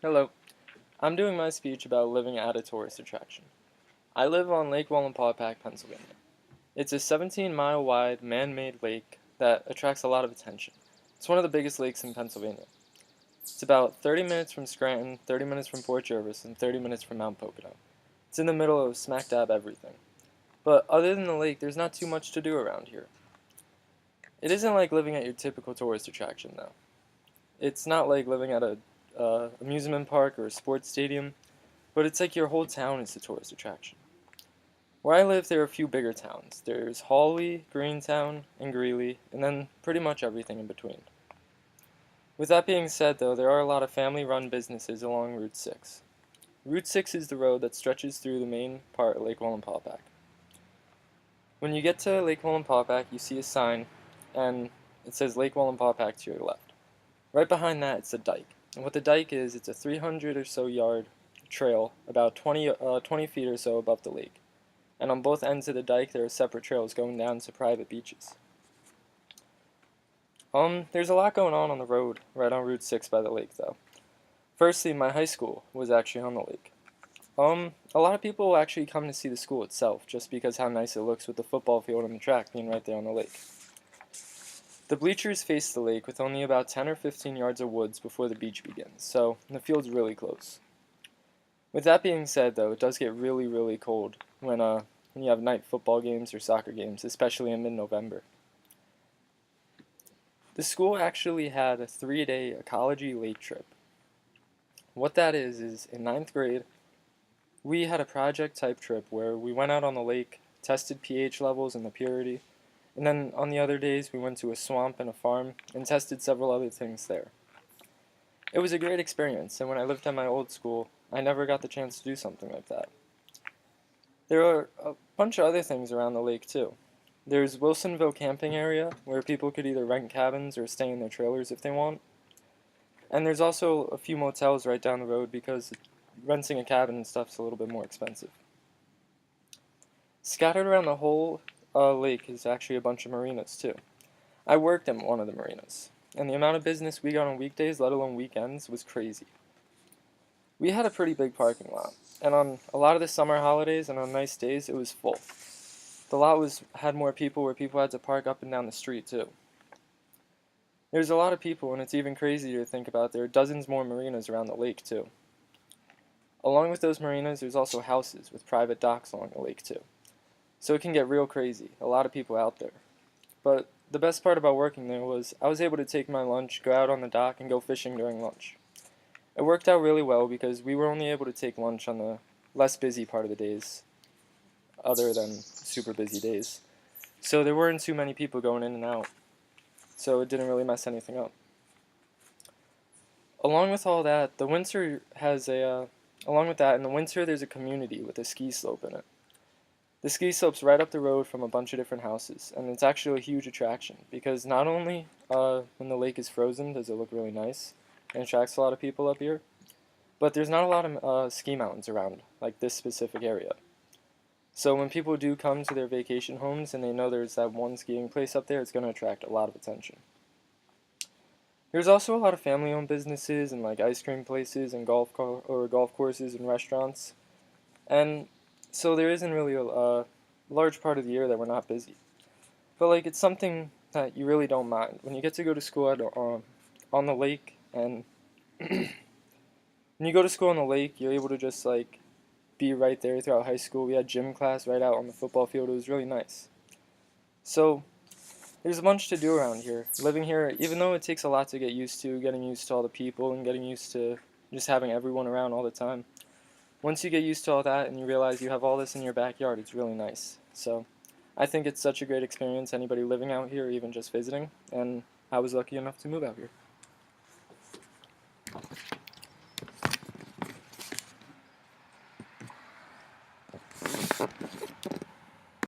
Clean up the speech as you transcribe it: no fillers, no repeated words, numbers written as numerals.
Hello. I'm doing my speech about living at a tourist attraction. I live on Lake Wallenpaupack, Pennsylvania. It's a 17-mile wide, man-made lake that attracts a lot of attention. It's one of the biggest lakes in Pennsylvania. It's about 30 minutes from Scranton, 30 minutes from Port Jervis, and 30 minutes from Mount Pocono. It's in the middle of smack dab everything. But other than the lake, there's not too much to do around here. It isn't like living at your typical tourist attraction, though. It's not like living at a amusement park or a sports stadium, but it's like your whole town is a tourist attraction. Where I live, there are a few bigger towns. There's Hawley, Greentown, and Greeley, and then pretty much everything in between. With that being said, though, there are a lot of family-run businesses along Route 6. Route 6 is the road that stretches through the main part of Lake Wallenpaupack. When you get to Lake Wallenpaupack, you see a sign, and it says Lake Wallenpaupack to your left. Right behind that, it's a dike. And what the dike is, it's a 300 or so yard trail, about 20 feet or so above the lake. And on both ends of the dike, there are separate trails going down to private beaches. There's a lot going on the road, right on Route 6 by the lake, though. Firstly, my high school was actually on the lake. A lot of people will actually come to see the school itself, just because how nice it looks with the football field and the track being right there on the lake. The bleachers face the lake with only about 10 or 15 yards of woods before the beach begins, so the field's really close. With that being said, though, it does get really, really cold when you have night football games or soccer games, especially in mid-November. The school actually had a 3-day ecology lake trip. What that is in 9th grade, we had a project-type trip where we went out on the lake, tested pH levels and the purity, and then on the other days we went to a swamp and a farm and tested several other things there. It was a great experience, and when I lived at my old school, I never got the chance to do something like that. There are a bunch of other things around the lake too. There's Wilsonville camping area, where people could either rent cabins or stay in their trailers if they want. And there's also a few motels right down the road because renting a cabin and stuff is a little bit more expensive. Scattered around the whole lake is actually a bunch of marinas too. I worked in one of the marinas, and the amount of business we got on weekdays, let alone weekends, was crazy. We had a pretty big parking lot, and on a lot of the summer holidays and on nice days, it was full. The lot had more people where people had to park up and down the street too. There's a lot of people, and it's even crazier to think about there are dozens more marinas around the lake too. Along with those marinas, there's also houses with private docks along the lake too. So it can get real crazy, a lot of people out there. But the best part about working there was I was able to take my lunch, go out on the dock, and go fishing during lunch. It worked out really well because we were only able to take lunch on the less busy part of the days, other than super busy days. So there weren't too many people going in and out, so it didn't really mess anything up. Along with all that, in the winter there's a community with a ski slope in it. The ski slope's right up the road from a bunch of different houses, and it's actually a huge attraction because not only when the lake is frozen does it look really nice and attracts a lot of people up here, but there's not a lot of ski mountains around, like this specific area. So when people do come to their vacation homes and they know there's that one skiing place up there, it's going to attract a lot of attention. There's also a lot of family-owned businesses and like ice cream places and golf courses and restaurants, and so there isn't really a large part of the year that we're not busy. But like it's something that you really don't mind when you get to go to school on the lake, and when you go to school on the lake, you're able to just like be right there throughout high school. We had gym class right out on the football field. It was really nice. So there's a bunch to do around here. Living here, even though it takes a lot to get used to, getting used to all the people and getting used to just having everyone around all the time, once you get used to all that and you realize you have all this in your backyard, it's really nice. So I think it's such a great experience, anybody living out here or even just visiting, and I was lucky enough to move out here.